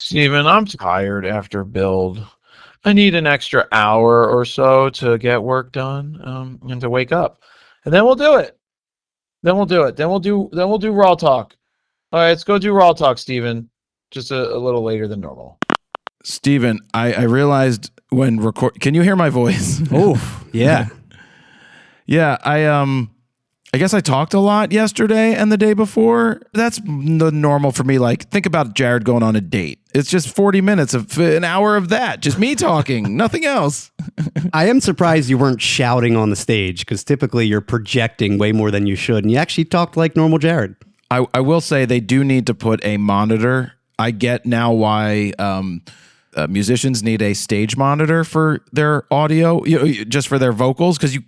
Steven, I'm tired after build. I need an extra hour or so to get work done, and to wake up. And then we'll do it. Then we'll do it. Then we'll do raw talk. All right, let's go do raw talk, Steven. Just a little later than normal. Steven, I realized when record. Can you hear my voice? Oh, yeah. Yeah, I guess I talked a lot yesterday and the day before. That's the normal for me. Like, think about Jared going on a date. It's just 40 minutes of an hour of that. Just me talking, nothing else. I am surprised you weren't shouting on the stage because typically you're projecting way more than you should. And you actually talked like normal Jared. I will say they do need to put a monitor. I get now why musicians need a stage monitor for their audio, just for their vocals, because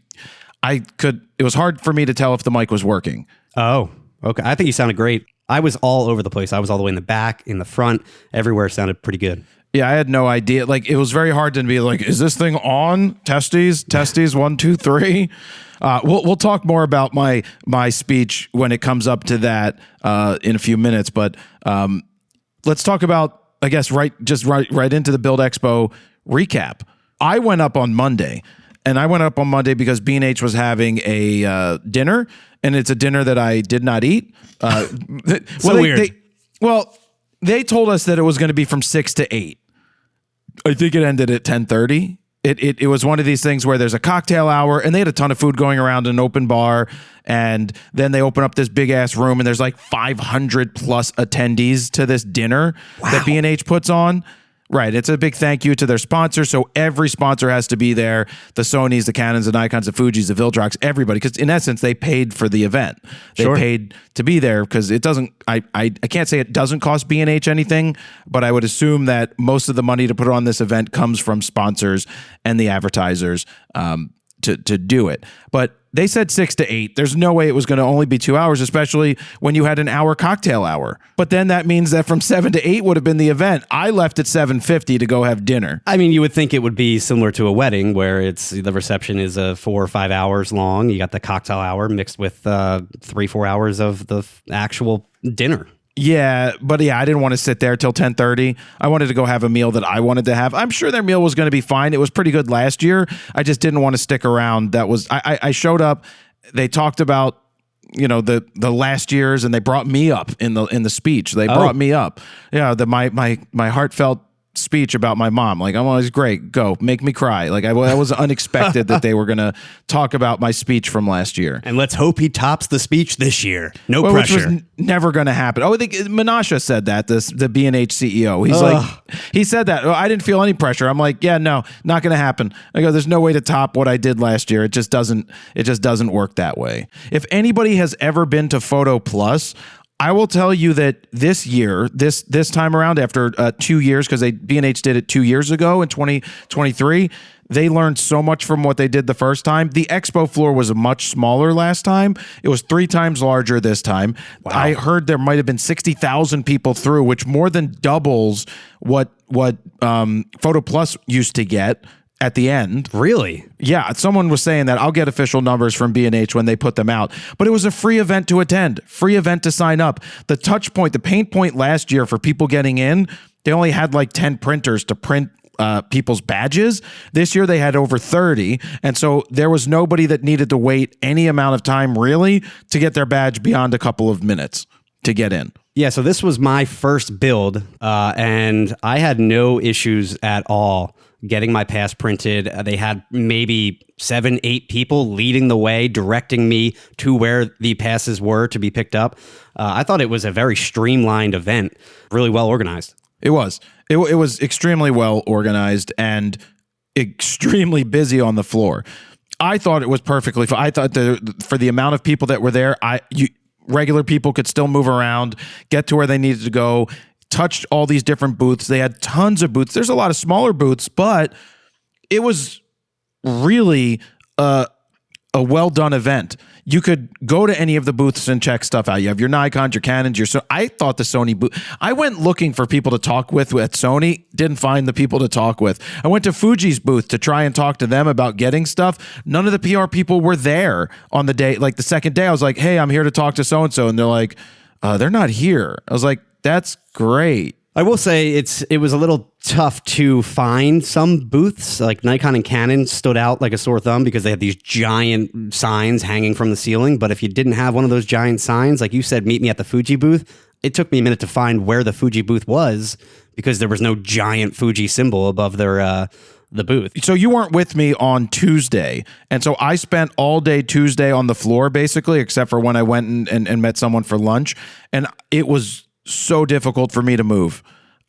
it was hard for me to tell if the mic was working. Oh, okay. I think you sounded great. I was all over the place. I was all the way in the back, in the front, everywhere sounded pretty good. Yeah, I had no idea. Like, it was very hard to be like, is this thing on? Testes, 1, 2, 3. We'll talk more about my speech when it comes up to that in a few minutes. But let's talk about, I guess, right into the Build Expo recap. I went up on Monday. And I went up on Monday because B&H was having a dinner, and it's a dinner that I did not eat. Weird. They told us that it was going to be from 6 to 8. I think it ended at 10:30. It was one of these things where there's a cocktail hour, and they had a ton of food going around, an open bar, and then they open up this big ass room, and there's like 500 plus attendees to this dinner that B&H puts on. Right. It's a big thank you to their sponsor. So every sponsor has to be there. The Sonys, the Canons, the Nikons, the Fujis, the Viltrox, everybody. Because in essence, they paid for the event. They paid to be there because it doesn't, I can't say it doesn't cost B&H anything, but I would assume that most of the money to put on this event comes from sponsors and the advertisers to do it. But they said 6 to 8. There's no way it was going to only be 2 hours, especially when you had an hour cocktail hour. But then that means that from 7 to 8 would have been the event. I left at 7:50 to go have dinner. I mean, you would think it would be similar to a wedding where the reception is 4 or 5 hours long. You got the cocktail hour mixed with 3-4 hours of the actual dinner. Yeah, but I didn't want to sit there till 10:30. I wanted to go have a meal that I wanted to have. I'm sure their meal was going to be fine. It was pretty good last year. I just didn't want to stick around. I showed up. They talked about the last years, and they brought me up in the speech. They brought me up. Yeah, my heartfelt speech about my mom. Like, I'm always great. Go make me cry. Like, I was unexpected that they were going to talk about my speech from last year. And let's hope he tops the speech this year. No pressure. Which was never going to happen. Oh, I think Menashe said that. The B&H CEO. He's like, he said that. I didn't feel any pressure. I'm like, yeah, no, not going to happen. I go, there's no way to top what I did last year. It just doesn't work that way. If anybody has ever been to Photo Plus, I will tell you that this year, this time around, after 2 years, because B&H did it 2 years ago in 2023, they learned so much from what they did the first time. The expo floor was much smaller last time. It was 3 times larger this time. Wow. I heard there might have been 60,000 people through, which more than doubles what Photo Plus used to get at the end. Really? Yeah, someone was saying that. I'll get official numbers from B&H when they put them out. But it was a free event to attend, free event to sign up. The touch point, the pain point last year for people getting in, they only had like 10 printers to print people's badges. This year they had over 30. And so there was nobody that needed to wait any amount of time really to get their badge beyond a couple of minutes to get in. Yeah, so this was my first build, and I had no issues at all getting my pass printed. They had maybe 7-8 people leading the way, directing me to where the passes were to be picked up. I thought it was a very streamlined event, really well organized. It was. It was extremely well organized and extremely busy on the floor. I thought it was perfectly fine. I thought for the amount of people that were there, regular people could still move around, get to where they needed to go, touched all these different booths. They had tons of booths. There's a lot of smaller booths, but it was really a well-done event. You could go to any of the booths and check stuff out. You have your Nikons, your Canons, I thought the Sony booth. I went looking for people to talk with at Sony, didn't find the people to talk with. I went to Fuji's booth to try and talk to them about getting stuff. None of the PR people were there on the day. Like the second day, I was like, hey, I'm here to talk to so-and-so. And they're like, they're not here. I was like, that's great. I will say it was a little tough to find some booths. Like Nikon and Canon stood out like a sore thumb because they had these giant signs hanging from the ceiling. But if you didn't have one of those giant signs, like you said, meet me at the Fuji booth, it took me a minute to find where the Fuji booth was because there was no giant Fuji symbol above their the booth. So you weren't with me on Tuesday. And so I spent all day Tuesday on the floor, basically, except for when I went and met someone for lunch. And it was so difficult for me to move.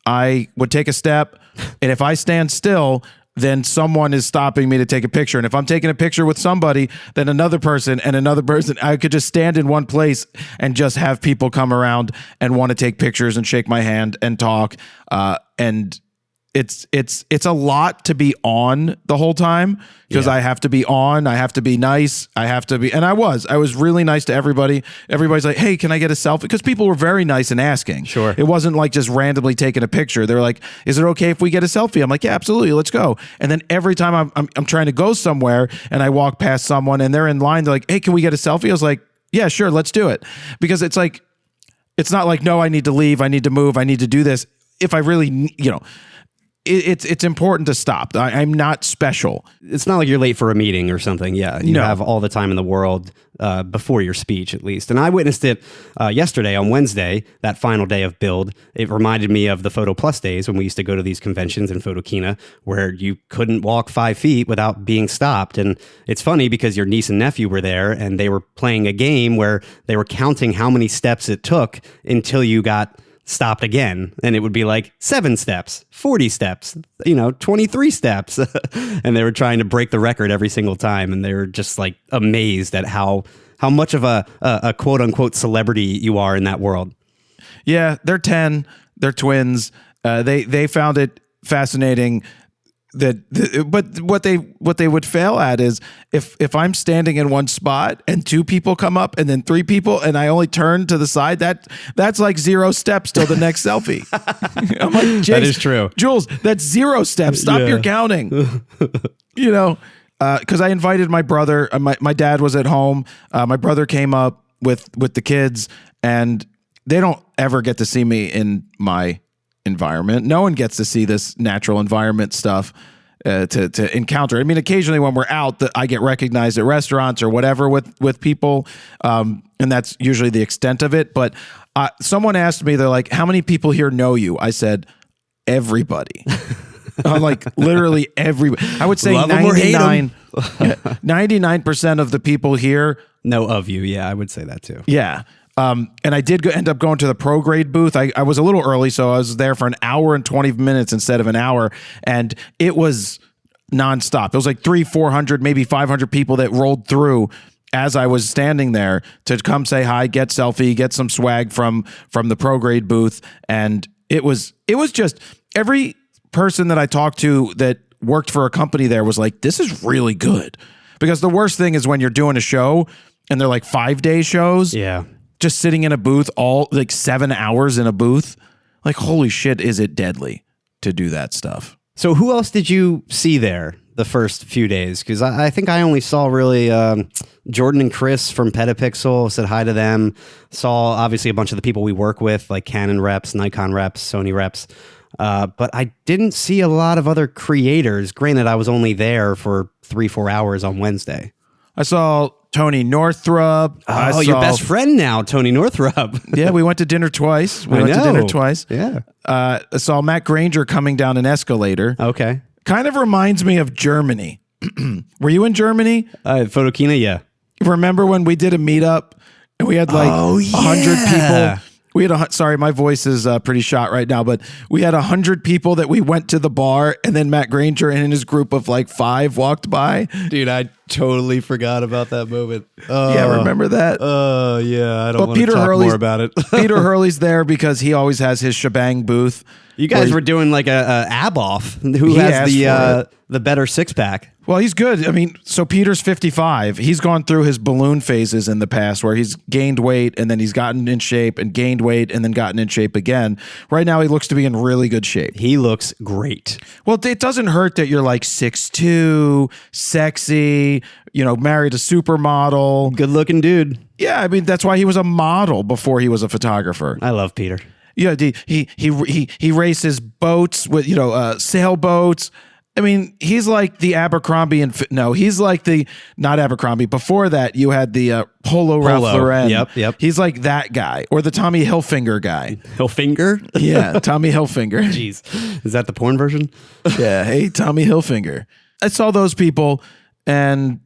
I would take a step, and if I stand still, then someone is stopping me to take a picture. And if I'm taking a picture with somebody, then another person and another person, I could just stand in one place and just have people come around and want to take pictures and shake my hand and talk. And it's a lot to be on the whole time because I have to be on, I have to be nice, and I was really nice to everybody. Everybody's like, hey, can I get a selfie? Because people were very nice and asking. Sure. It wasn't like just randomly taking a picture. They were like, is it okay if we get a selfie? I'm like, yeah, absolutely, let's go. And then every time I'm trying to go somewhere and I walk past someone and they're in line, they're like, hey, can we get a selfie? I was like, yeah, sure, let's do it. Because it's like, it's not like, no, I need to leave, I need to move, I need to do this. If I really, it's important to stop. I'm not special. It's not like you're late for a meeting or something. Yeah, you have all the time in the world before your speech, at least. And I witnessed it yesterday on Wednesday, that final day of Build. It reminded me of the Photo Plus days when we used to go to these conventions in Photokina where you couldn't walk 5 feet without being stopped. And it's funny because your niece and nephew were there and they were playing a game where they were counting how many steps it took until you got stopped again, and it would be like 7 steps, 40 steps, 23 steps. And they were trying to break the record every single time, and they were just like amazed at how much of a quote unquote celebrity you are in that world. Yeah, they're 10, they're twins. They found it fascinating but what they would fail at is if I'm standing in one spot and 2 people come up and then 3 people and I only turn to the side, that's like 0 steps till the next selfie. I'm like, that is true, Jules, that's 0 steps. Stop your counting. Because I invited my brother. My dad was at home. My brother came up with the kids, and they don't ever get to see me in my environment. No one gets to see this natural environment stuff to encounter. I mean, occasionally when we're out, I get recognized at restaurants or whatever with people, and that's usually the extent of it. But someone asked me, they're like, how many people here know you? I said, everybody. Like literally everybody. I would say 99% of the people here know of you. Yeah, I would say that too. Yeah. And I did end up going to the pro grade booth. I was a little early, so I was there for an hour and 20 minutes instead of an hour. And it was nonstop. It was like 400, maybe 500 people that rolled through as I was standing there to come say hi, get selfie, get some swag from the pro grade booth. And it was just every person that I talked to that worked for a company there was like, this is really good. Because the worst thing is when you're doing a show and they're like 5-day shows. Yeah. Just sitting in a booth all like 7 hours in a booth. Like, holy shit, is it deadly to do that stuff. So who else did you see there the first few days? Because I think I only saw really Jordan and Chris from Petapixel, said hi to them. Saw obviously a bunch of the people we work with, like Canon reps, Nikon reps, Sony reps. But I didn't see a lot of other creators. Granted, I was only there for 3-4 hours on Wednesday. I saw Tony Northrup. Oh, your best friend now, Tony Northrup. Yeah, we went to dinner twice. Yeah. I saw Matt Granger coming down an escalator. Okay. Kind of reminds me of Germany. Were you in Germany? Photokina, yeah. Remember when we did a meetup and we had like 100 people? We had sorry, my voice is pretty shot right now, but we had 100 people that we went to the bar, and then Matt Granger and his group of like 5 walked by. Dude, I totally forgot about that moment. Yeah, remember that? Yeah, I don't want to talk more about it. Peter Hurley's there because he always has his shebang booth. You guys were doing like a ab off. Who has the better 6-pack? Well, he's good. I mean, so Peter's 55. He's gone through his balloon phases in the past where he's gained weight and then he's gotten in shape and gained weight and then gotten in shape again. Right now, he looks to be in really good shape. He looks great. Well, it doesn't hurt that you're like 6'2", sexy, married a supermodel. Good looking dude. Yeah, I mean, that's why he was a model before he was a photographer. I love Peter. Yeah, he races boats with sailboats. I mean, he's like the Abercrombie he's like the not Abercrombie. Before that, you had the Polo Ralph Lauren. Yep. He's like that guy, or the Tommy Hilfiger guy. Hilfiger? Yeah, Tommy Hilfiger. Jeez, is that the porn version? Yeah, hey, Tommy Hilfiger. I saw those people, and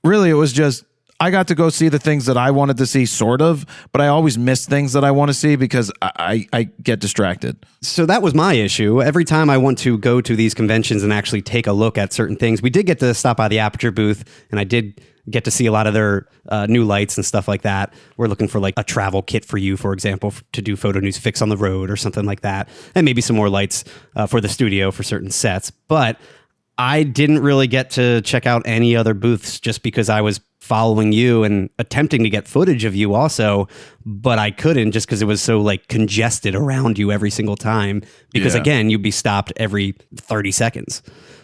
really, it was just I got to go see the things that I wanted to see, sort of, but I always miss things that I want to see because I get distracted. So that was my issue. Every time I want to go to these conventions and actually take a look at certain things, we did get to stop by the Aperture booth, and I did get to see a lot of their new lights and stuff like that. We're looking for like a travel kit for you, for example, to do photo news fix on the road or something like that, and maybe some more lights for the studio for certain sets. But I didn't really get to check out any other booths just because I was following you and attempting to get footage of you also, but I couldn't just because it was so like congested around you every single time because again, you'd be stopped every 30 seconds.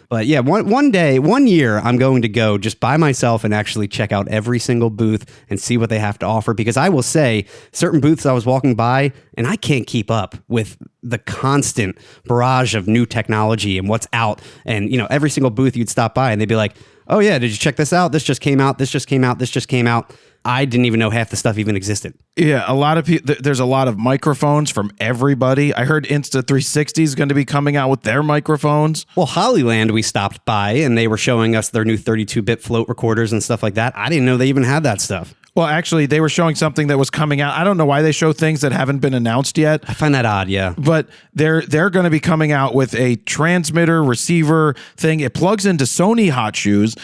But yeah, one year, I'm going to go just by myself and actually check out every single booth and see what they have to offer. Because I will say, certain booths I was walking by, and I can't keep up with the constant barrage of new technology and what's out. And every single booth you'd stop by, and they'd be like, "Oh yeah, did you check this out? This just came out. This just came out. This just came out." I didn't even know half the stuff even existed. Yeah, a lot of people. There's a lot of microphones from everybody. I heard Insta360 is going to be coming out with their microphones. Well, Hollyland, we stopped by and they were showing us their new 32-bit float recorders and stuff like that. I didn't know they even had that stuff. Well, actually, they were showing something that was coming out. I don't know why they show things that haven't been announced yet. I find that odd, yeah. But they're going to be coming out with a transmitter receiver thing. It plugs into Sony hot shoes.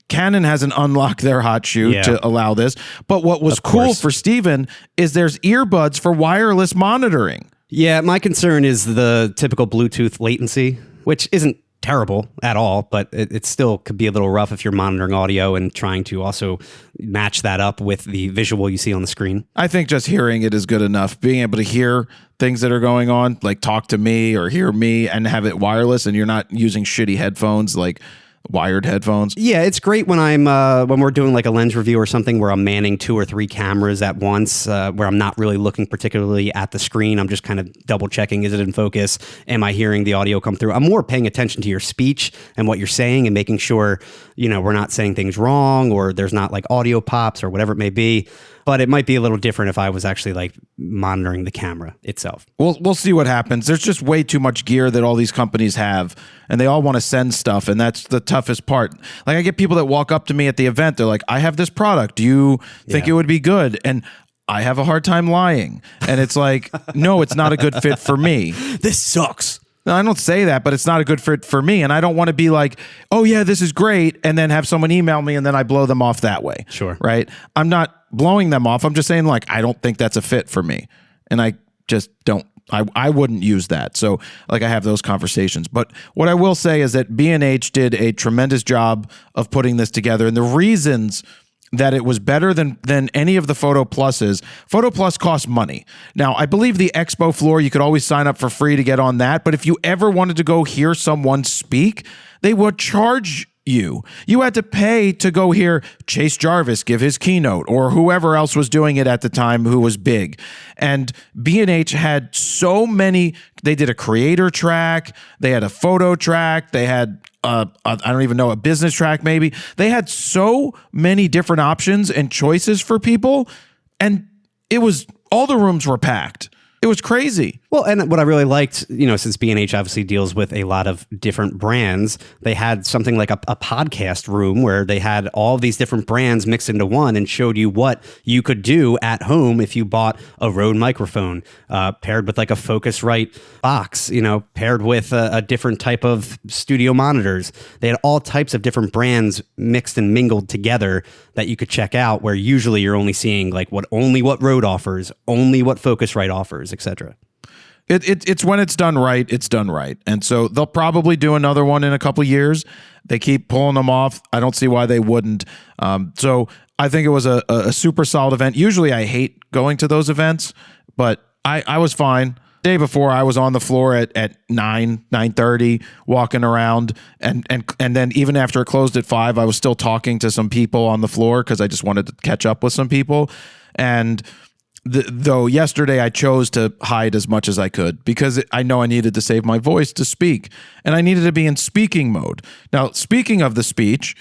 Canon hasn't unlocked their hot shoe to allow this. But what was cool for Steven is there's earbuds for wireless monitoring. Yeah, my concern is the typical Bluetooth latency, which isn't terrible at all, but it still could be a little rough if you're monitoring audio and trying to also match that up with the visual you see on the screen. I think just hearing it is good enough. Being able to hear things that are going on, like talk to me or hear me and have it wireless, and you're not using shitty headphones like wired headphones. Yeah, it's great when I'm when we're doing like a lens review or something where I'm manning 2 or 3 cameras at once, where I'm not really looking particularly at the screen. I'm just kind of double checking, is it in focus? Am I hearing the audio come through? I'm more paying attention to your speech and what you're saying and making sure, we're not saying things wrong or there's not like audio pops or whatever it may be. But it might be a little different if I was actually like monitoring the camera itself. We'll see what happens. There's just way too much gear that all these companies have, and they all want to send stuff, and that's the toughest part. Like I get people that walk up to me at the event. They're like, "I have this product. Do you think it would be good?" And I have a hard time lying. And it's like, no, it's not a good fit for me. This sucks. No, I don't say that, but it's not a good fit for me. And I don't want to be like, "Oh yeah, this is great," and then have someone email me and then I blow them off that way. Sure. Right? I'm not blowing them off. I'm just saying like, I don't think that's a fit for me. And I just don't, I wouldn't use that. So like I have those conversations. But what I will say is that B&H did a tremendous job of putting this together. And the reasons that it was better than any of the Photo Pluses. Photo Plus costs money. Now, I believe the expo floor, you could always sign up for free to get on that. But if you ever wanted to go hear someone speak, they would charge you. You had to pay to go hear Chase Jarvis give his keynote or whoever else was doing it at the time who was big. And B&H had so many. They did a creator track. They had a photo track. They had I don't even know, a business track maybe. They had so many different options and choices for people, and it was all the rooms were packed. It was crazy. Well, and what I really liked, since B&H obviously deals with a lot of different brands, they had something like a podcast room where they had all of these different brands mixed into one and showed you what you could do at home if you bought a Rode microphone, paired with like a Focusrite box, paired with a different type of studio monitors. They had all types of different brands mixed and mingled together that you could check out, where usually you're only seeing like what Rode offers, only what Focusrite offers, etc. It's when it's done right, it's done right. And so they'll probably do another one in a couple of years. They keep pulling them off. I don't see why they wouldn't. So I think it was a super solid event. Usually I hate going to those events, but I was fine. Day before, I was on the floor at 9:30, walking around, and then even after it closed at 5, I was still talking to some people on the floor because I just wanted to catch up with some people. And Though yesterday I chose to hide as much as I could because I know I needed to save my voice to speak, and I needed to be in speaking mode. Now, speaking of the speech,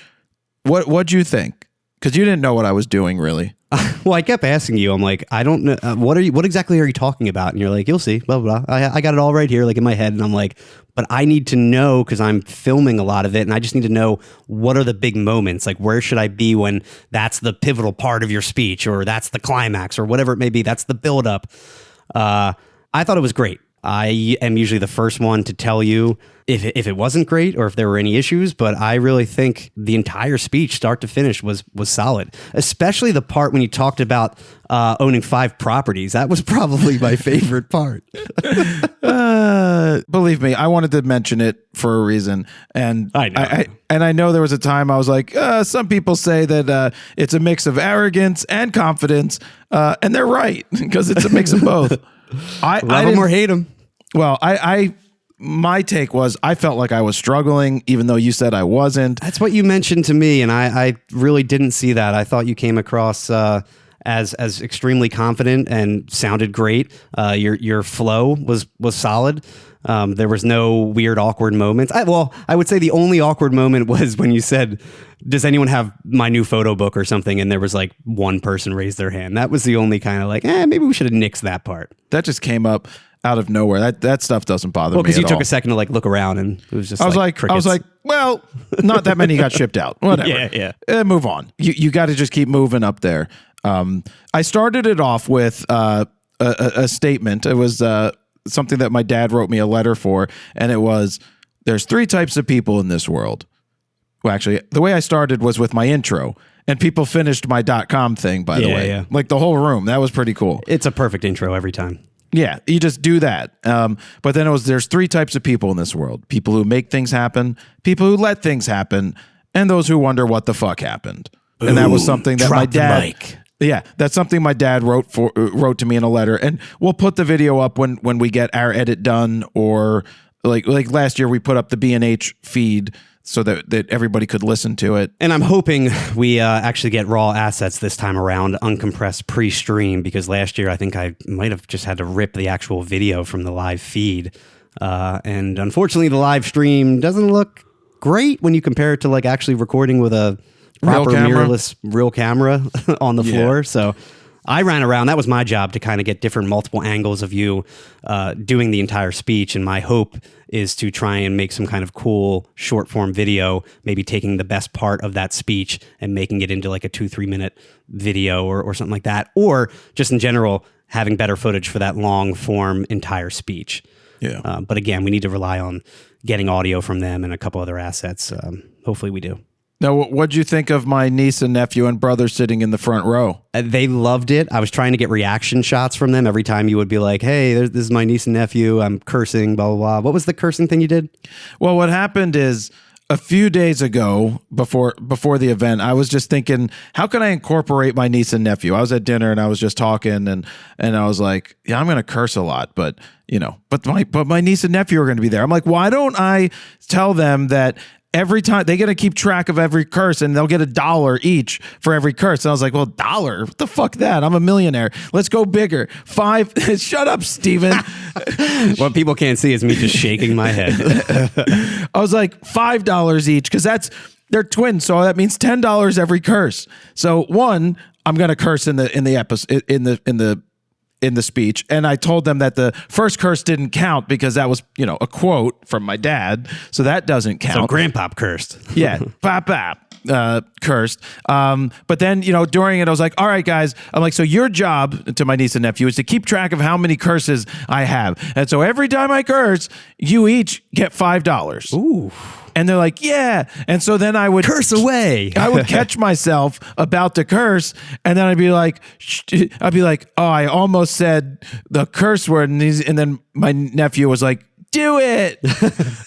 what'd you think? Because you didn't know what I was doing, really. Well, I kept asking you. I'm like, I don't know. What exactly are you talking about? And you're like, you'll see. Blah, blah, blah. I got it all right here, like in my head. And I'm like, but I need to know because I'm filming a lot of it. And I just need to know what are the big moments? Like, where should I be when that's the pivotal part of your speech, or that's the climax, or whatever it may be? That's the buildup. I thought it was great. I am usually the first one to tell you if it wasn't great or if there were any issues, but I really think the entire speech, start to finish, was solid. Especially the part when you talked about owning 5 properties. That was probably my favorite part. Believe me, I wanted to mention it for a reason, and I know there was a time I was like, some people say that it's a mix of arrogance and confidence, and they're right because it's a mix of both. I love them or hate them. Well, my take was I felt like I was struggling, even though you said I wasn't. That's what you mentioned to me, and I really didn't see that. I thought you came across as extremely confident and sounded great. Your flow was solid. There was no weird, awkward moments. I would say the only awkward moment was when you said, does anyone have my new photo book or something? And there was like one person raised their hand. That was the only kind of like, maybe we should have nixed that part. That just came up out of nowhere. That stuff doesn't bother me. Well, because you took all. a second to like look around and it was just I was like, well, not that many got shipped out. Whatever. Yeah. Move on. You got to just keep moving up there. I started it off with a statement. It was something that my dad wrote me a letter for, and it was, there's 3 types of people in this world. Well, actually, the way I started was with my intro, and people finished my .com thing, by the way. Yeah. Like the whole room. That was pretty cool. It's a perfect intro every time. Yeah, you just do that. But then there's 3 types of people in this world. People who make things happen, people who let things happen, and those who wonder what the fuck happened. And that was something that my dad... Yeah, that's something my dad wrote to me in a letter, and we'll put the video up when we get our edit done, or like last year we put up the B&H feed so that everybody could listen to it. And I'm hoping we actually get raw assets this time around, uncompressed pre-stream, because last year I think I might have just had to rip the actual video from the live feed, and unfortunately the live stream doesn't look great when you compare it to like actually recording with a proper mirrorless real camera on the floor. So I ran around. That was my job, to kind of get different multiple angles of you doing the entire speech. And my hope is to try and make some kind of cool short form video, maybe taking the best part of that speech and making it into like a 2-3 minute video or something like that. Or just in general, having better footage for that long form entire speech. Yeah. But again, we need to rely on getting audio from them and a couple other assets. Hopefully we do. Now, what'd you think of my niece and nephew and brother sitting in the front row? They loved it. I was trying to get reaction shots from them every time you would be like, hey, this is my niece and nephew. I'm cursing, blah, blah, blah. What was the cursing thing you did? Well, what happened is a few days ago, before the event, I was just thinking, how can I incorporate my niece and nephew? I was at dinner and I was just talking and I was like, yeah, I'm going to curse a lot, but my niece and nephew are going to be there. I'm like, why don't I tell them that every time they're going to keep track of every curse and they'll get $1 each for every curse. And I was like, well, $1? What the fuck that? I'm a millionaire. Let's go bigger. 5. Shut up, Steven. What people can't see is me just shaking my head. I was like, $5 each, because they're twins. So that means $10 every curse. So one, I'm going to curse in the episode, in the speech, and I told them that the first curse didn't count because that was, a quote from my dad, so that doesn't count. So grandpop cursed. Yeah, pop cursed. But then, during it, I was like, all right, guys, I'm like, so your job, to my niece and nephew, is to keep track of how many curses I have. And so every time I curse, you each get $5. Ooh. And they're like, yeah. And so then I would curse away. I would catch myself about to curse, and then I'd be like, oh, I almost said the curse word, and then my nephew was like, do it.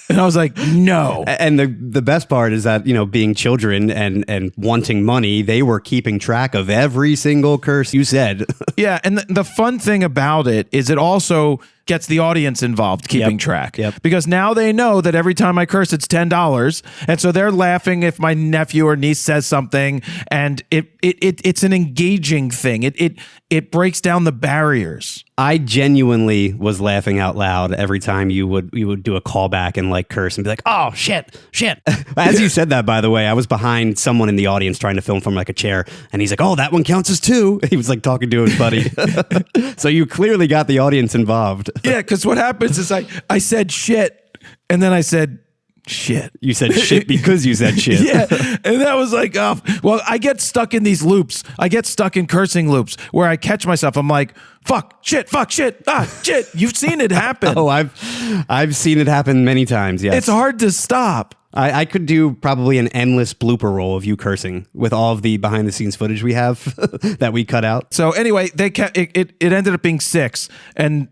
And I was like, no. And the best part is that, being children and wanting money, they were keeping track of every single curse you said. Yeah. And the fun thing about it is it also gets the audience involved keeping track. Yep. Because now they know that every time I curse, it's $10. And so they're laughing if my nephew or niece says something. And it's an engaging thing. It breaks down the barriers. I genuinely was laughing out loud every time you would do a callback and like curse and be like, "Oh shit." As you said that, by the way, I was behind someone in the audience trying to film from like a chair, and he's like, "Oh, that one counts as 2." He was like talking to his buddy. So you clearly got the audience involved. Yeah, because what happens is I said shit, and then I said shit. You said shit because you said shit. Yeah, and that was like, well, I get stuck in these loops. I get stuck in cursing loops where I catch myself. I'm like, fuck, shit, shit. You've seen it happen. Oh, I've seen it happen many times. Yes, it's hard to stop. I could do probably an endless blooper roll of you cursing with all of the behind the scenes footage we have that we cut out. So anyway, it ended up being 6 and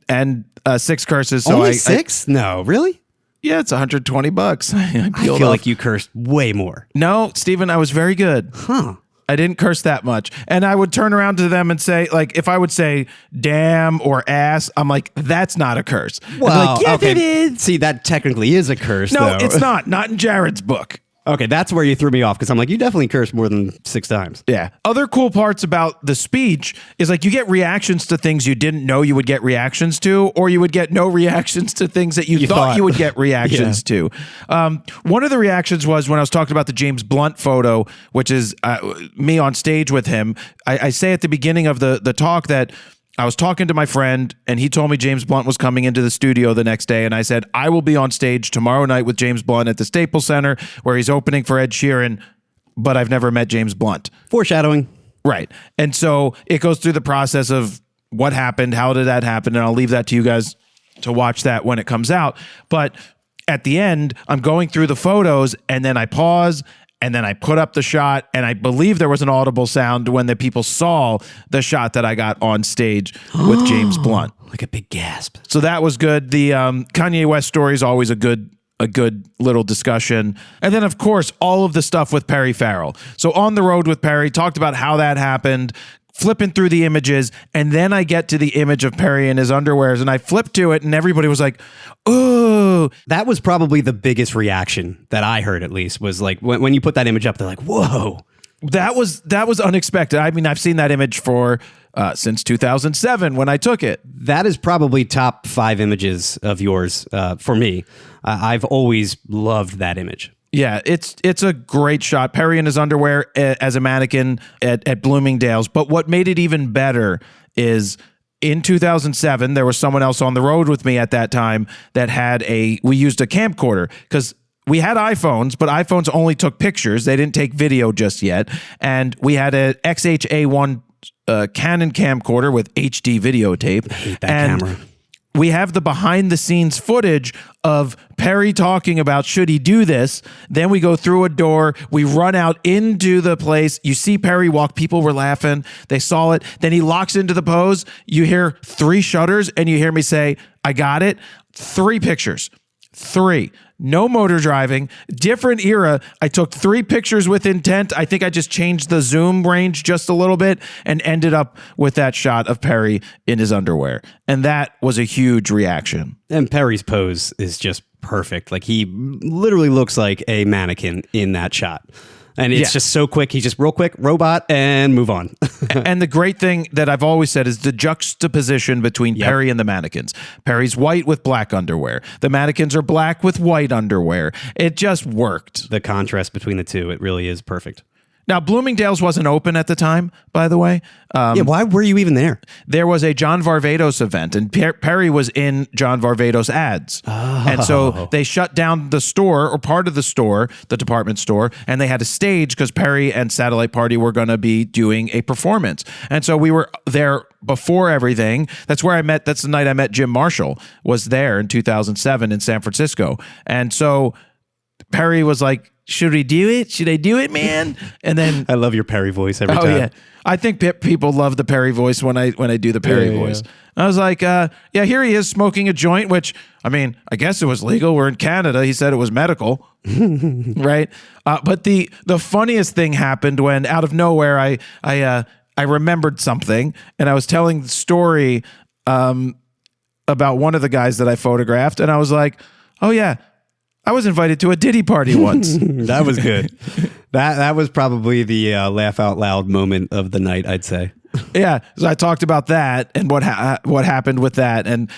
6 curses. So Only 6? No, really? Yeah, it's $120. I feel like you cursed way more. No, Steven, I was very good. Huh. I didn't curse that much. And I would turn around to them and say, like, if I would say damn or ass, I'm like, that's not a curse. Well, like, yeah, okay. it is. See, that technically is a curse, No, though. it's not. Not in Jared's book. Okay, that's where you threw me off because I'm like, you definitely cursed more than 6 times. Yeah. Other cool parts about the speech is like you get reactions to things you didn't know you would get reactions to, or you would get no reactions to things that you thought you would get reactions to. One of the reactions was when I was talking about the James Blunt photo, which is me on stage with him. I say at the beginning of the talk that I was talking to my friend and he told me James Blunt was coming into the studio the next day. And I said, I will be on stage tomorrow night with James Blunt at the Staples Center where he's opening for Ed Sheeran, but I've never met James Blunt. Foreshadowing. Right. And so it goes through the process of what happened, how did that happen? And I'll leave that to you guys to watch that when it comes out. But at the end, I'm going through the photos and then I pause and then I put up the shot, and I believe there was an audible sound when the people saw the shot that I got on stage with James Blunt. Like a big gasp. So that was good. The Kanye West story is always a good little discussion. And then, of course, all of the stuff with Perry Farrell. So On the Road with Perry, talked about how that happened, flipping through the images, and then I get to the image of Perry in his underwears, and I flip to it, and everybody was like, "Oh!" That was probably the biggest reaction that I heard, at least, was like when you put that image up, they're like, "Whoa!" That was unexpected. I mean, I've seen that image since 2007 when I took it. That is probably top 5 images of yours for me. I've always loved that image. Yeah, it's a great shot. Perry in his underwear as a mannequin at Bloomingdale's. But what made it even better is in 2007, there was someone else on the road with me at that time that we used a camcorder because we had iPhones, but iPhones only took pictures. They didn't take video just yet. And we had a XH-A1 Canon camcorder with HD videotape. I hate that camera. We have the behind the scenes footage of Perry talking about should he do this. Then we go through a door. We run out into the place. You see Perry walk. People were laughing. They saw it. Then he locks into the pose. You hear 3 shutters and you hear me say, I got it. 3 pictures. 3. No motor driving, different era. I took 3 pictures with intent. I think I just changed the zoom range just a little bit and ended up with that shot of Perry in his underwear. And that was a huge reaction. And Perry's pose is just perfect. Like he literally looks like a mannequin in that shot. And it's just so quick. He's just real quick, robot, and move on. And the great thing that I've always said is the juxtaposition between Perry and the mannequins. Perry's white with black underwear. The mannequins are black with white underwear. It just worked. The contrast between the two, it really is perfect. Now, Bloomingdale's wasn't open at the time, by the way. Why were you even there? There was a John Varvatos event, and Perry was in John Varvatos ads. Oh. And so they shut down the store, or part of the store, the department store, and they had a stage because Perry and Satellite Party were going to be doing a performance. And so we were there before everything. That's the night I met Jim Marshall, was there in 2007 in San Francisco. And so Perry was like, should we do it? Should I do it, man? And then I love your Perry voice every time. Yeah. I think people love the Perry voice when I do the Perry voice. I was like, here he is smoking a joint, which, I mean, I guess it was legal. We're in Canada. He said it was medical. Right? But the funniest thing happened when out of nowhere I remembered something, and I was telling the story about one of the guys that I photographed, and I was like, oh yeah, I was invited to a Diddy party once. That was good. That was probably the laugh out loud moment of the night, I'd say. Yeah, so I talked about that and what happened with that, and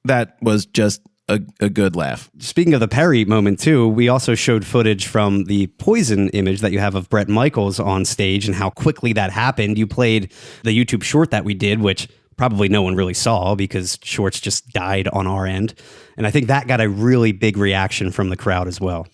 that was just a good laugh. Speaking of the Perry moment too, we also showed footage from the Poison image that you have of Bret Michaels on stage and how quickly that happened. You played the YouTube short that we did, which probably no one really saw because shorts just died on our end. And I think that got a really big reaction from the crowd as well.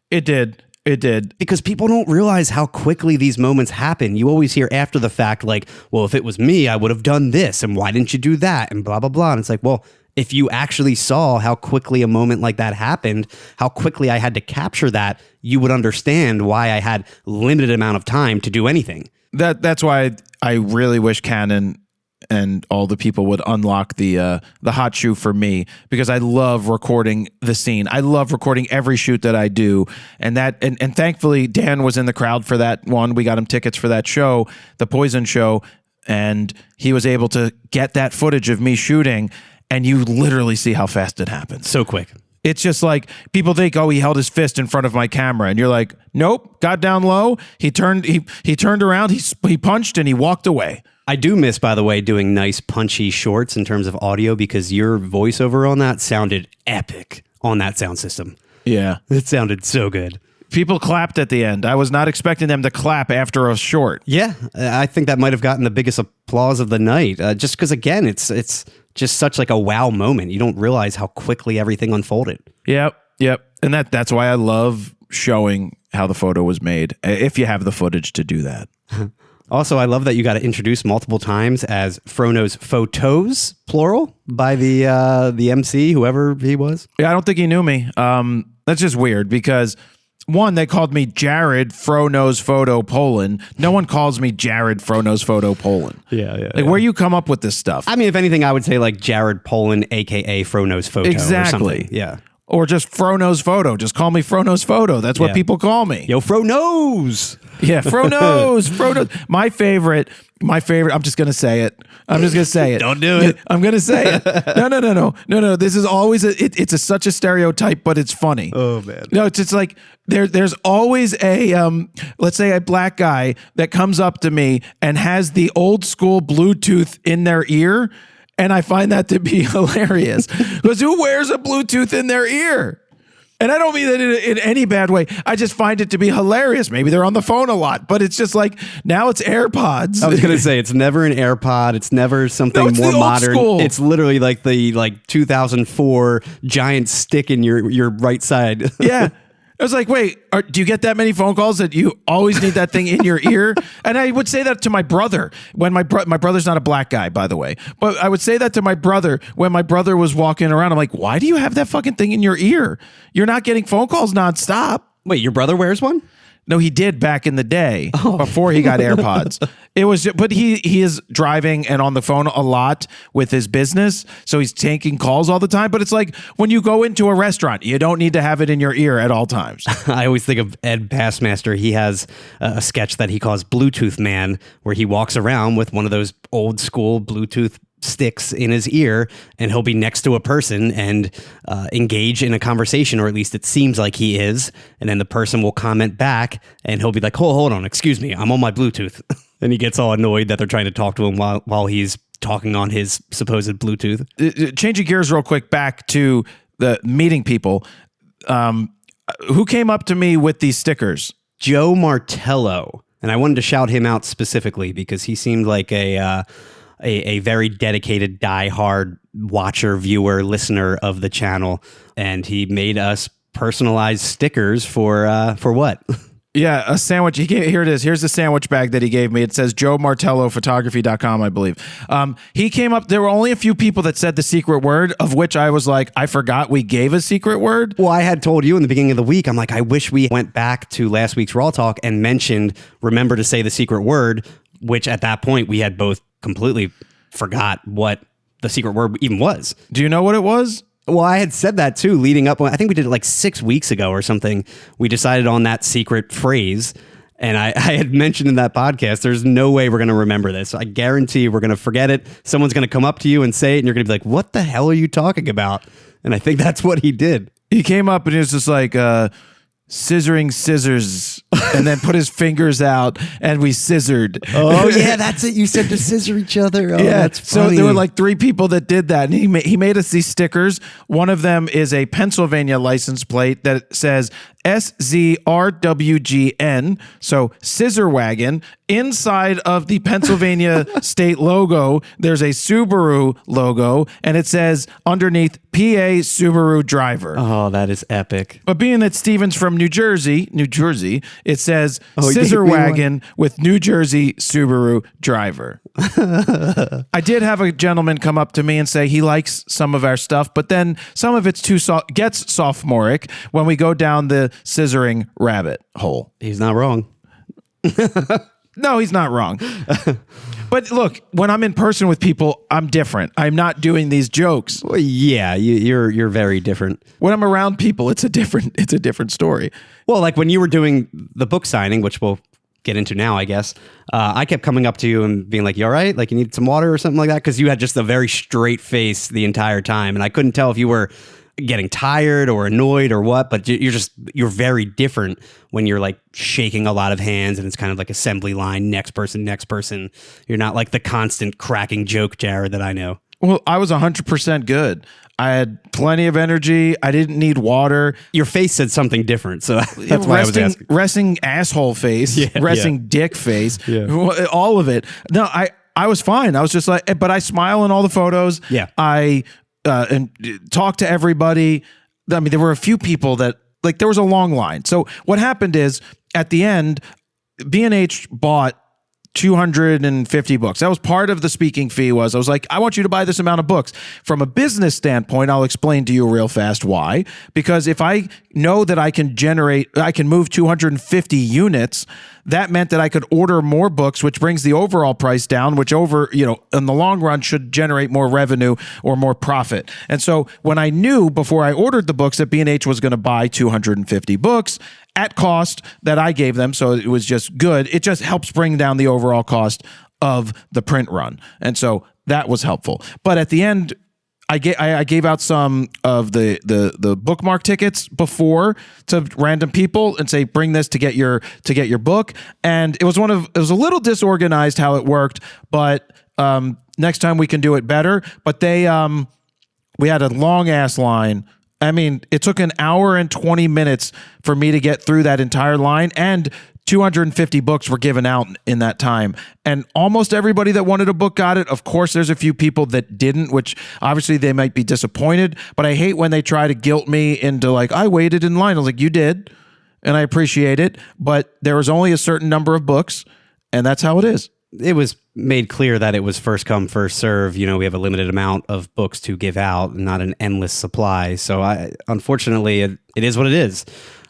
It did. It did. Because people don't realize how quickly these moments happen. You always hear after the fact, like, well, if it was me, I would have done this. And why didn't you do that? And blah, blah, blah. And it's like, well, if you actually saw how quickly a moment like that happened, how quickly I had to capture that, you would understand why I had limited amount of time to do anything. That's why I really wish Canon and all the people would unlock the hot shoe for me, because I love recording the scene. I love recording every shoot that I do, and thankfully Dan was in the crowd for that one. We got him tickets for that show, the Poison show, and he was able to get that footage of me shooting, and you literally see how fast it happens. So quick. It's just like people think, oh, he held his fist in front of my camera, and you're like, nope, got down low. He turned around, he punched, and he walked away. I do miss, by the way, doing nice punchy shorts in terms of audio, because your voiceover on that sounded epic on that sound system. Yeah. It sounded so good. People clapped at the end. I was not expecting them to clap after a short. Yeah, I think that might have gotten the biggest applause of the night, just because, again, it's just such like a wow moment. You don't realize how quickly everything unfolded. Yep. And that's why I love showing how the photo was made, if you have the footage to do that. Also, I love that you got to introduce multiple times as Frono's photos, plural, by the MC, whoever he was. Yeah, I don't think he knew me. That's just weird because, one, they called me Jared Frono's Photo Polin. No one calls me Jared Frono's Photo Polin. Yeah. Like, where you come up with this stuff? I mean, if anything, I would say like Jared Polin, a.k.a. Frono's Photo. Exactly. Or something. Yeah. Or just Frono's Photo. Just call me Frono's Photo. That's what people call me. Yo, Fronos. Yeah, Fronos. My favorite. I'm just gonna say it. Don't do it. I'm gonna say it. No. This is always it's such a stereotype, but it's funny. Oh man. No, it's like there's always a let's say a black guy that comes up to me and has the old school Bluetooth in their ear. And I find that to be hilarious, because who wears a Bluetooth in their ear? And I don't mean that in any bad way. I just find it to be hilarious. Maybe they're on the phone a lot, but it's just like, now it's AirPods. I was going to say, it's never an AirPod. It's never something more modern. School. It's literally like the 2004 giant stick in your right side. Yeah. I was like, wait, do you get that many phone calls that you always need that thing in your ear? And I would say that to my brother when my brother's not a black guy, by the way, but I would say that to my brother when my brother was walking around. I'm like, why do you have that fucking thing in your ear? You're not getting phone calls nonstop. Wait, your brother wears one? No, he did back in the day before he got AirPods. It was, but he is driving and on the phone a lot with his business, so he's taking calls all the time. But it's like when you go into a restaurant, you don't need to have it in your ear at all times. I always think of Ed Passmaster. He has a sketch that he calls Bluetooth Man, where he walks around with one of those old school Bluetooth sticks in his ear, and he'll be next to a person and engage in a conversation, or at least it seems like he is, and then the person will comment back and he'll be like, hold on, excuse me, I'm on my Bluetooth. And he gets all annoyed that they're trying to talk to him while he's talking on his supposed Bluetooth. Changing gears real quick back to the meeting people, who came up to me with these stickers? Joe Martello, and I wanted to shout him out specifically because he seemed like a very dedicated, diehard watcher, viewer, listener of the channel, and he made us personalized stickers for what? Yeah, a sandwich. Here it is. Here's the sandwich bag that he gave me. It says joemartellophotography.com, I believe. He came up. There were only a few people that said the secret word, of which I was like, I forgot we gave a secret word. Well, I had told you in the beginning of the week, I'm like, I wish we went back to last week's RAWtalk and mentioned, remember to say the secret word, which at that point we had both completely forgot what the secret word even was. Do you know what it was? Well, I had said that too, leading up. I think we did it like 6 weeks ago or something. We decided on that secret phrase, And I had mentioned in that podcast, there's no way we're going to remember this. I guarantee we're going to forget it. Someone's going to come up to you and say it, and you're going to be like, what the hell are you talking about? And I think that's what he did. He came up and he was just like, scissoring scissors, and then put his fingers out and we scissored. Oh yeah, that's it. You said to scissor each other. Oh, yeah, that's funny. so there were like 3 people that did that, and he made us these stickers. One of them is a Pennsylvania license plate that says SZRWGN, so Scissor Wagon. Inside of the Pennsylvania state logo, there's a Subaru logo, and it says underneath PA Subaru driver. Oh, that is epic. But being that Steven's from New Jersey, it says Oh, Scissor Wagon with New Jersey Subaru driver. I did have a gentleman come up to me and say he likes some of our stuff, but then some of it's too gets sophomoric when we go down the scissoring rabbit hole. He's not wrong. No, he's not wrong. But look, when I'm in person with people, I'm different. I'm not doing these jokes. Well, yeah, you're very different. When I'm around people, it's a different story. Well, like when you were doing the book signing, which we'll get into now, I guess, I kept coming up to you and being like, you all right? Like, you need some water or something like that? Because you had just a very straight face the entire time. And I couldn't tell if you were getting tired or annoyed or what, but you're very different when you're like shaking a lot of hands and it's kind of like assembly line, next person. You're not like the constant cracking joke Jared that I know. Well, I was 100% good. I had plenty of energy. I didn't need water. Your face said something different, so that's why I was asking. Resting asshole face, resting dick face, all of it. No, I was fine. I was just like, but I smile in all the photos. Yeah. I and talk to everybody. I mean, there were a few people that, like, there was a long line. So what happened is at the end, B&H bought 250 books. That was part of the speaking fee. I was like, I want you to buy this amount of books. From a business standpoint, I'll explain to you real fast why. Because if I know that I can move 250 units, that meant that I could order more books, which brings the overall price down, which in the long run should generate more revenue or more profit. And so when I knew before I ordered the books that B&H was going to buy 250 books at cost that I gave them, so it was just good, it just helps bring down the overall cost of the print run. And so that was helpful. But at the end, I gave out some of the bookmark tickets before to random people and say, bring this to get your book. And it was a little disorganized how it worked, but next time we can do it better. But we had a long ass line. I mean, it took an hour and 20 minutes for me to get through that entire line, and 250 books were given out in that time. And almost everybody that wanted a book got it. Of course, there's a few people that didn't, which obviously they might be disappointed. But I hate when they try to guilt me into like, I waited in line. I was like, you did, and I appreciate it. But there was only a certain number of books, and that's how it is. It was made clear that it was first come, first serve. We have a limited amount of books to give out, not an endless supply. So unfortunately, it is what it is.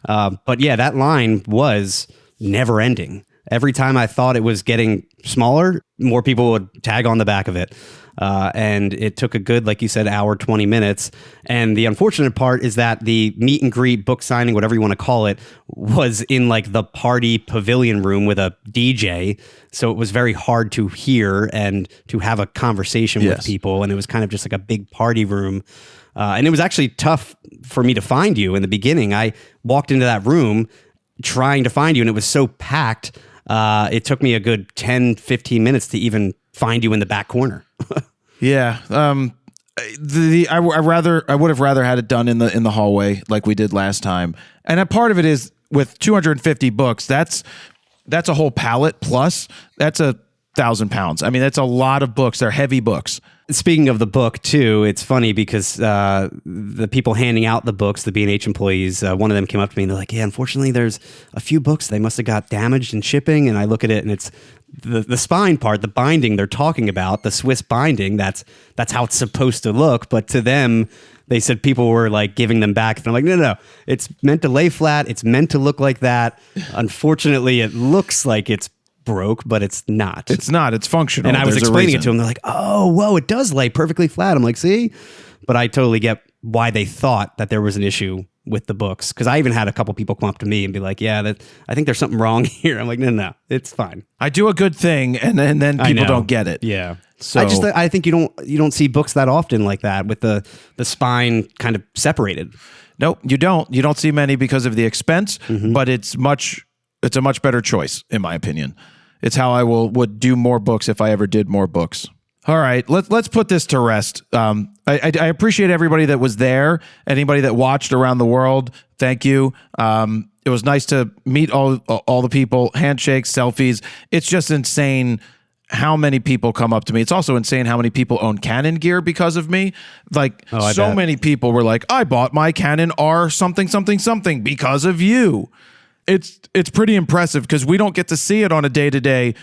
But yeah, that line was never ending. Every time I thought it was getting smaller, more people would tag on the back of it. And it took a good, like you said, hour, 20 minutes. And the unfortunate part is that the meet and greet, book signing, whatever you want to call it, was in like the party pavilion room with a DJ. So it was very hard to hear and to have a conversation with people. And it was kind of just like a big party room. And it was actually tough for me to find you in the beginning. I walked into that room trying to find you, and it was so packed. It took me a good 10, 15 minutes to even find you in the back corner. Yeah. I would have rather had it done in the hallway like we did last time. And a part of it is with 250 books, that's a whole pallet plus that's 1,000 pounds. I mean, that's a lot of books. They're heavy books. Speaking of the book too, it's funny because the people handing out the books, the B&H employees, one of them came up to me and they're like, yeah, unfortunately there's a few books. They must have got damaged in shipping. And I look at it and it's the spine part, the binding they're talking about, the Swiss binding. That's how it's supposed to look. But to them, they said people were like giving them back. And I'm like, no, it's meant to lay flat. It's meant to look like that. Unfortunately, it looks like it's broke, but it's not. It's not. It's functional. And I was explaining it to them. They're like, oh, whoa, it does lay perfectly flat. I'm like, see? But I totally get why they thought that there was an issue with the books. Because I even had a couple people come up to me and be like, "Yeah, I think there's something wrong here." I'm like, "No, it's fine. I do a good thing, and then people don't get it. Yeah. So I think you don't see books that often like that with the spine kind of separated. Nope, you don't. You don't see many because of the expense, but it's a much better choice, in my opinion. It's how I would do more books if I ever did more books. All right, let's put this to rest. I appreciate everybody that was there, anybody that watched around the world. Thank you. It was nice to meet all the people, handshakes, selfies. It's just insane how many people come up to me. It's also insane how many people own Canon gear because of me. Like so many people were like, I bought my Canon R something because of you. It's pretty impressive because we don't get to see it on a day-to-day.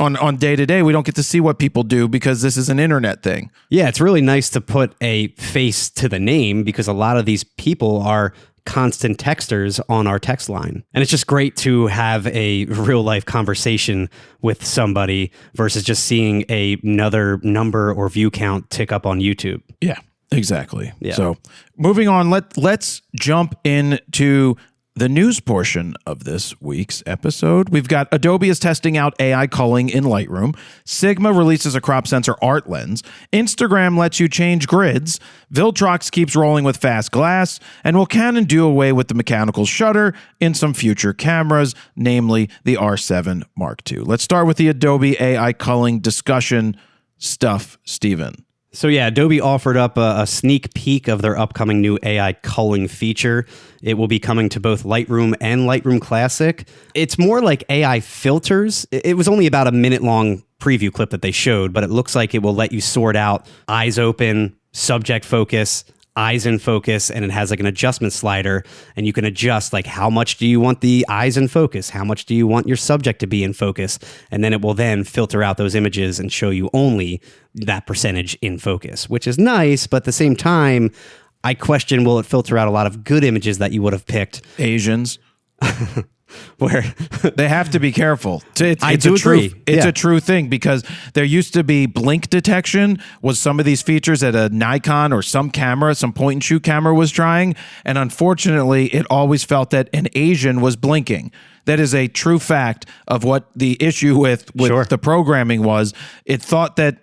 On day-to-day, we don't get to see what people do because this is an internet thing. Yeah, it's really nice to put a face to the name because a lot of these people are constant texters on our text line. And it's just great to have a real life conversation with somebody versus just seeing another number or view count tick up on YouTube. Yeah, exactly. Yeah. So moving on, let's jump into the news portion of this week's episode. We've got Adobe is testing out AI culling in Lightroom. Sigma releases a crop sensor art lens. Instagram lets you change grids. Viltrox keeps rolling with fast glass. And will Canon do away with the mechanical shutter in some future cameras, namely the R7 Mark II? Let's start with the Adobe AI culling discussion stuff, Steven. So yeah, Adobe offered up a sneak peek of their upcoming new AI culling feature. It will be coming to both Lightroom and Lightroom Classic. It's more like AI filters. It was only about a minute-long preview clip that they showed, but it looks like it will let you sort out eyes open, subject focus, eyes in focus, and it has like an adjustment slider, and you can adjust like how much do you want the eyes in focus, how much do you want your subject to be in focus, and then it will then filter out those images and show you only that percentage in focus, which is nice, but at the same time, I question, will it filter out a lot of good images that you would have picked? Asians. Where they have to be careful. I do agree. It's a true thing because there used to be blink detection was some of these features that a Nikon or some point and shoot camera was trying. And unfortunately, it always felt that an Asian was blinking. That is a true fact of what the issue with Sure. the programming was. It thought that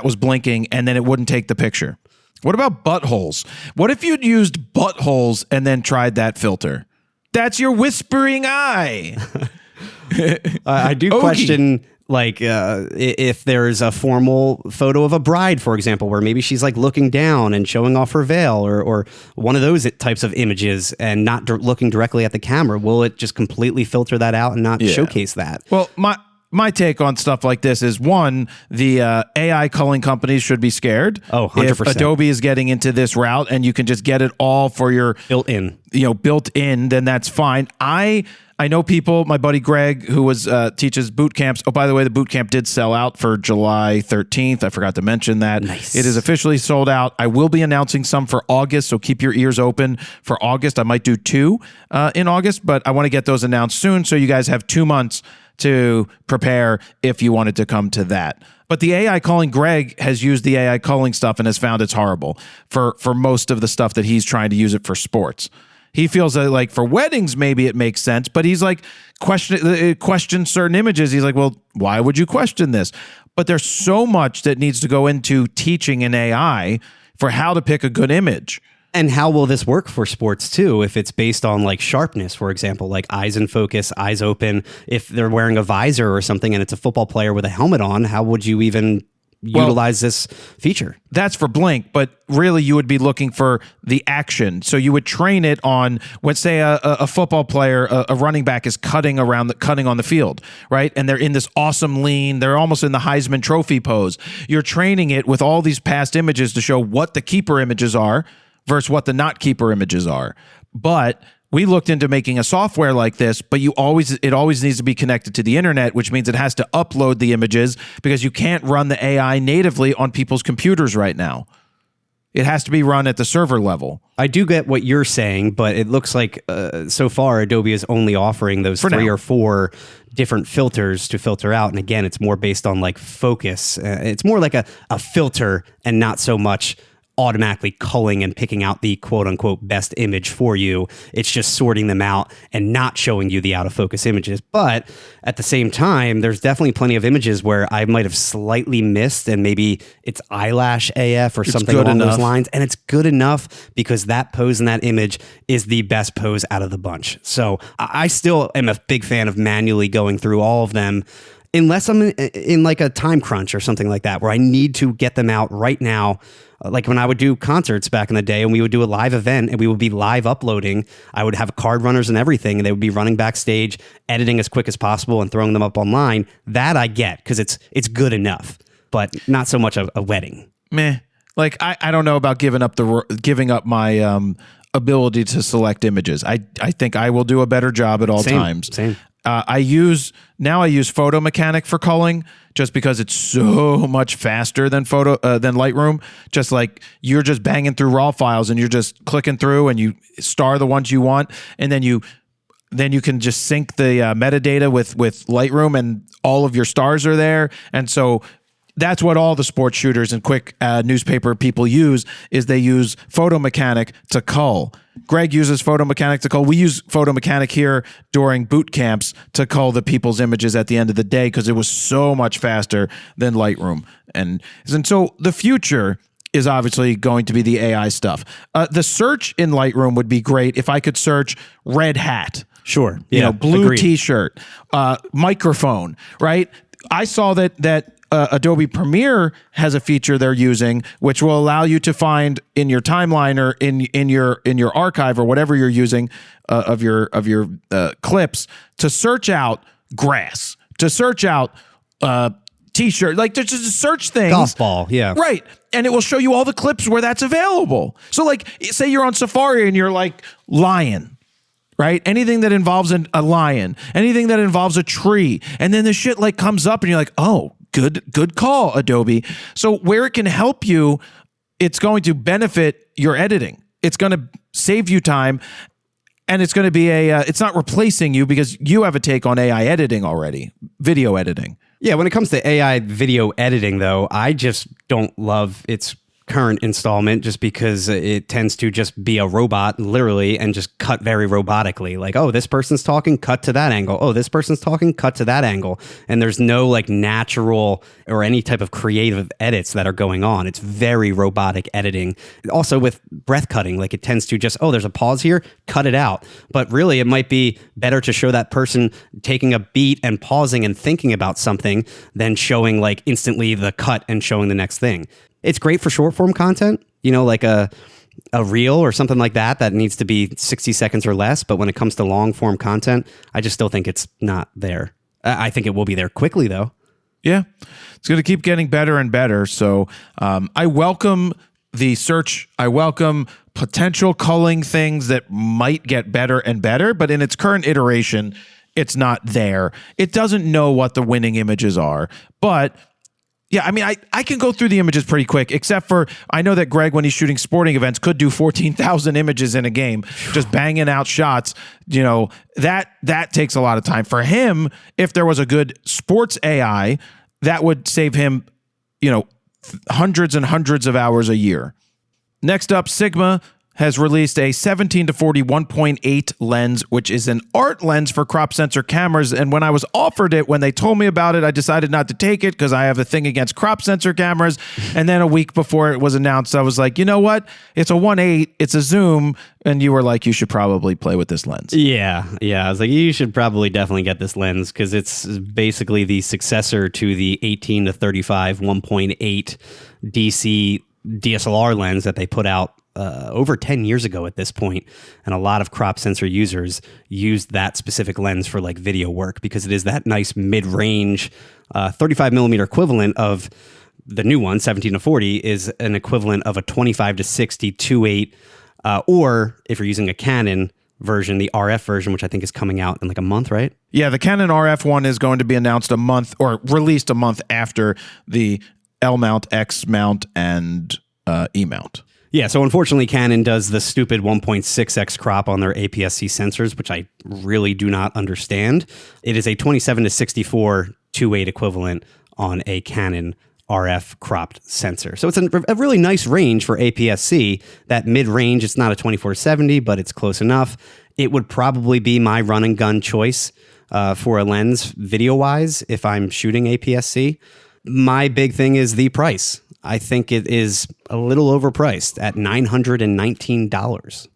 was blinking and then it wouldn't take the picture. What about buttholes? What if you'd used buttholes and then tried that filter? That's your whispering eye. I do question, like, if there's a formal photo of a bride, for example, where maybe she's like looking down and showing off her veil, or one of those types of images, and not looking directly at the camera. Will it just completely filter that out and not showcase that? Well, my take on stuff like this is, one, the AI culling companies should be scared. Oh, 100%. If Adobe is getting into this route and you can just get it all for your built in, then that's fine. I know people, my buddy Greg, who teaches boot camps. Oh, by the way, the boot camp did sell out for July 13th. I forgot to mention that. Nice. It is officially sold out. I will be announcing some for August, so keep your ears open for August. I might do 2 in August, but I want to get those announced soon so you guys have 2 months to prepare if you wanted to come to that. But the AI culling, Greg has used the AI culling stuff and has found it's horrible for most of the stuff that he's trying to use it for sports. He feels that like for weddings, maybe it makes sense, but he's like question certain images. He's like, well, why would you question this? But there's so much that needs to go into teaching an AI for how to pick a good image. And how will this work for sports too? If it's based on like sharpness, for example, like eyes in focus, eyes open. If they're wearing a visor or something and it's a football player with a helmet on, how would you even utilize this feature? That's for blink, but really you would be looking for the action. So you would train it on, let's say a football player, a running back is cutting on the field, right? And they're in this awesome lean. They're almost in the Heisman Trophy pose. You're training it with all these past images to show what the keeper images are versus what the not keeper images are. But we looked into making a software like this, but it always needs to be connected to the internet, which means it has to upload the images because you can't run the AI natively on people's computers right now. It has to be run at the server level. I do get what you're saying, but it looks like so far Adobe is only offering those 3 or 4 different filters to filter out. And again, it's more based on like focus. It's more like a filter and not so much automatically culling and picking out the quote unquote best image for you. It's just sorting them out and not showing you the out of focus images. But at the same time, there's definitely plenty of images where I might have slightly missed and maybe it's eyelash AF or something along those lines. And it's good enough because that pose in that image is the best pose out of the bunch. So I still am a big fan of manually going through all of them, unless I'm in like a time crunch or something like that, where I need to get them out right now. Like when I would do concerts back in the day and we would do a live event and we would be live uploading, I would have card runners and everything, and they would be running backstage, editing as quick as possible and throwing them up online. That I get because it's good enough, but not so much a wedding. Meh. Like I don't know about giving up my ability to select images. I think I will do a better job at all times. Same. I use Photo Mechanic for culling just because it's so much faster than Lightroom. Just like you're just banging through raw files and you're just clicking through and you star the ones you want, and then you can just sync the metadata with Lightroom and all of your stars are there. And so that's what all the sports shooters and quick newspaper people use, is they use Photo Mechanic to cull. Greg uses Photo Mechanic to cull. We use Photo Mechanic here during boot camps to cull the people's images at the end of the day because it was so much faster than Lightroom. And so the future is obviously going to be the AI stuff. The search in Lightroom would be great if I could search red hat. Sure. Yeah, blue agreed. T-shirt, microphone, right? I saw that Adobe Premiere has a feature they're using, which will allow you to find in your timeline or in your archive or whatever you're using of your clips, to search out grass, to search out T-shirt, like just to search things. Golf ball, yeah, right, and it will show you all the clips where that's available. So, like, say you're on Safari and you're like lion. Right? Anything that involves a lion, anything that involves a tree, and then the shit like comes up and you're like, oh, good call, Adobe. So where it can help you, it's going to benefit your editing. It's going to save you time, and it's going to be it's not replacing you because you have a take on AI editing already, video editing. Yeah, when it comes to AI video editing, though, I just don't love its current installment just because it tends to just be a robot literally and just cut very robotically. Like, oh, this person's talking, cut to that angle. Oh, this person's talking, cut to that angle. And there's no like natural or any type of creative edits that are going on. It's very robotic editing. Also with breath cutting, like it tends to just, oh, there's a pause here, cut it out. But really it might be better to show that person taking a beat and pausing and thinking about something than showing like instantly the cut and showing the next thing. It's great for short form content, like a reel or something like that needs to be 60 seconds or less. But when it comes to long form content, I just still think it's not there. I think it will be there quickly, though. Yeah, it's going to keep getting better and better. So I welcome the search. I welcome potential culling things that might get better and better. But in its current iteration, it's not there. It doesn't know what the winning images are. But yeah, I mean, I can go through the images pretty quick, except for I know that Greg, when he's shooting sporting events, could do 14,000 images in a game, just banging out shots. That takes a lot of time. For him, if there was a good sports AI, that would save him, hundreds and hundreds of hours a year. Next up, Sigma has released a 17-40 1.8 lens, which is an art lens for crop sensor cameras. And when I was offered it, when they told me about it, I decided not to take it because I have a thing against crop sensor cameras. And then a week before it was announced, I was like, you know what? It's a 1.8, it's a zoom. And you were like, you should probably play with this lens. Yeah. I was like, you should probably definitely get this lens because it's basically the successor to the 18-35 1.8 DC DSLR lens that they put out over 10 years ago at this point. And a lot of crop sensor users used that specific lens for like video work because it is that nice mid-range 35 millimeter equivalent of the new one, 17-40, is an equivalent of a 25-60 2.8, or if you're using a Canon version, the RF version, which I think is coming out in like a month, right? Yeah, the Canon RF one is going to be announced a month or released a month after the L mount, X mount, and E mount. Yeah, so unfortunately, Canon does the stupid 1.6x crop on their APS-C sensors, which I really do not understand. It is a 27-64 2.8 equivalent on a Canon RF cropped sensor. So it's a really nice range for APS-C. That mid-range, it's not a 24-70, but it's close enough. It would probably be my run and gun choice for a lens video-wise if I'm shooting APS-C. My big thing is the price. I think it is a little overpriced at $919.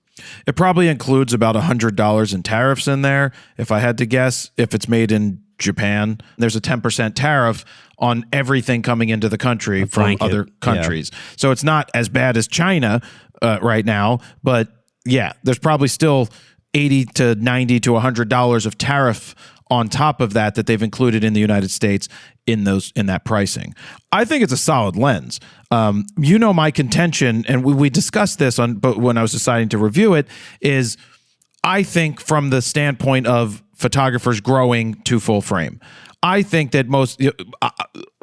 It probably includes about $100 in tariffs in there. If I had to guess, if it's made in Japan, there's a 10% tariff on everything coming into the country from other countries. Yeah. So it's not as bad as China right now, but yeah, there's probably still $80 to $90 to $100 of tariff on top of that they've included in the United States in that pricing. I think it's a solid lens. My contention, and we discussed this but when I was deciding to review it, is I think from the standpoint of photographers growing to full frame. I think that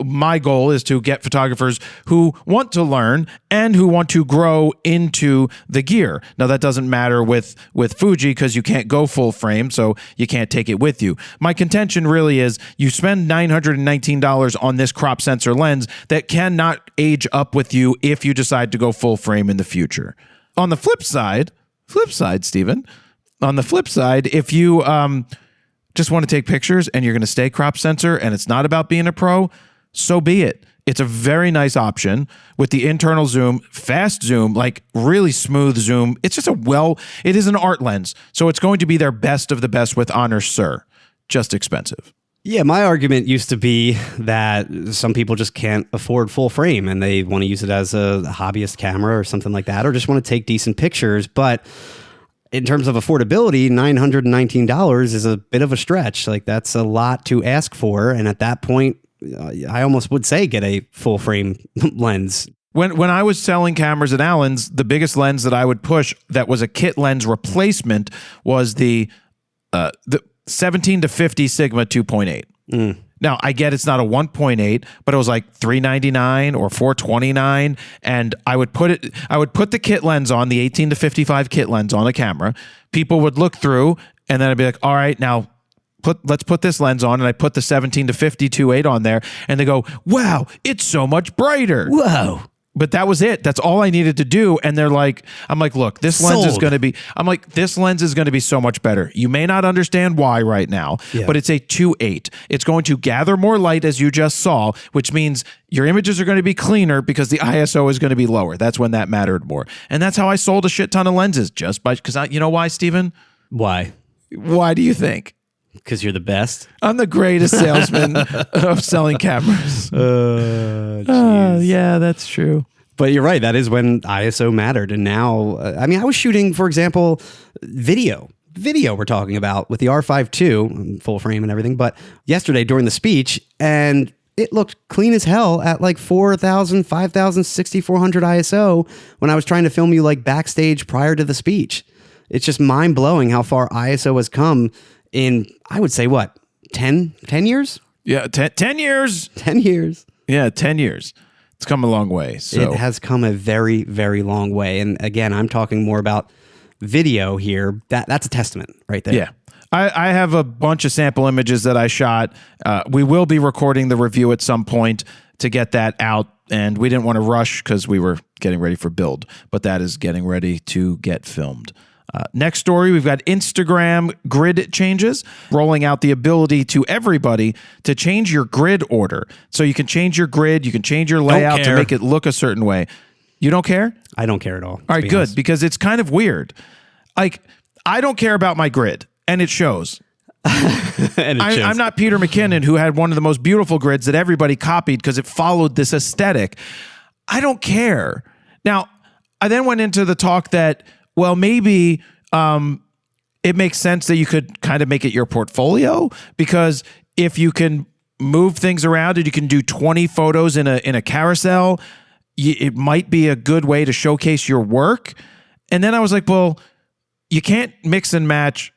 my goal is to get photographers who want to learn and who want to grow into the gear. Now, that doesn't matter with Fuji because you can't go full frame, so you can't take it with you. My contention really is you spend $919 on this crop sensor lens that cannot age up with you if you decide to go full frame in the future. On the flip side, Stephen, if you just want to take pictures and you're going to stay crop sensor and it's not about being a pro, so be it. It's a very nice option with the internal zoom, fast zoom, like really smooth zoom. It's just it is an art lens. So it's going to be their best of the best with honor, sir. Just expensive. Yeah, my argument used to be that some people just can't afford full frame and they want to use it as a hobbyist camera or something like that, or just want to take decent pictures. But in terms of affordability, $919 is a bit of a stretch. Like, that's a lot to ask for. And at that point, I almost would say get a full frame lens. When I was selling cameras at Allen's, the biggest lens that I would push that was a kit lens replacement was the 17 to 50 Sigma 2.8. Now, I get it's not a 1.8, but it was like $399 or $429, and I would put the kit lens on, the 18 to 55 kit lens on a camera. People would look through, and then I'd be like, all right, now let's put this lens on, and I put the 17 to 50 2.8 on there, and they go, wow, it's so much brighter. Whoa. But that was it. That's all I needed to do. And I'm like, look, this lens is going to be so much better. You may not understand why right now, but it's a 2.8. It's going to gather more light, as you just saw, which means your images are going to be cleaner because the ISO is going to be lower. That's when that mattered more. And that's how I sold a shit ton of lenses, because you know why, Stephen? Why? Why do you think? Because you're the best. I'm the greatest salesman of selling cameras. Yeah, that's true. But you're right. That is when ISO mattered. And now, I was shooting, for example, video we're talking about with the R5 II, full frame and everything. But yesterday during the speech, and it looked clean as hell at like 4,000, 5,000, 6,400 ISO when I was trying to film you like backstage prior to the speech. It's just mind blowing how far ISO has come in, I would say, what, 10 years? Yeah, 10 years. 10 years. Yeah, 10 years. It's come a long way. So. It has come a very, very long way. And again, I'm talking more about video here. That's a testament right there. Yeah. I have a bunch of sample images that I shot. We will be recording the review at some point to get that out. And we didn't want to rush because we were getting ready for build. But that is getting ready to get filmed. Next story, we've got Instagram grid changes, rolling out the ability to everybody to change your grid order. So you can change your grid, you can change your layout to make it look a certain way. You don't care? I don't care at all. All right, good, honest. Because it's kind of weird. Like, I don't care about my grid, and it shows. I'm not Peter McKinnon, who had one of the most beautiful grids that everybody copied because it followed this aesthetic. I don't care. Now, I then went into the talk that, well, maybe it makes sense that you could kind of make it your portfolio, because if you can move things around and you can do 20 photos in a carousel, it might be a good way to showcase your work. And then I was like, well, you can't mix and match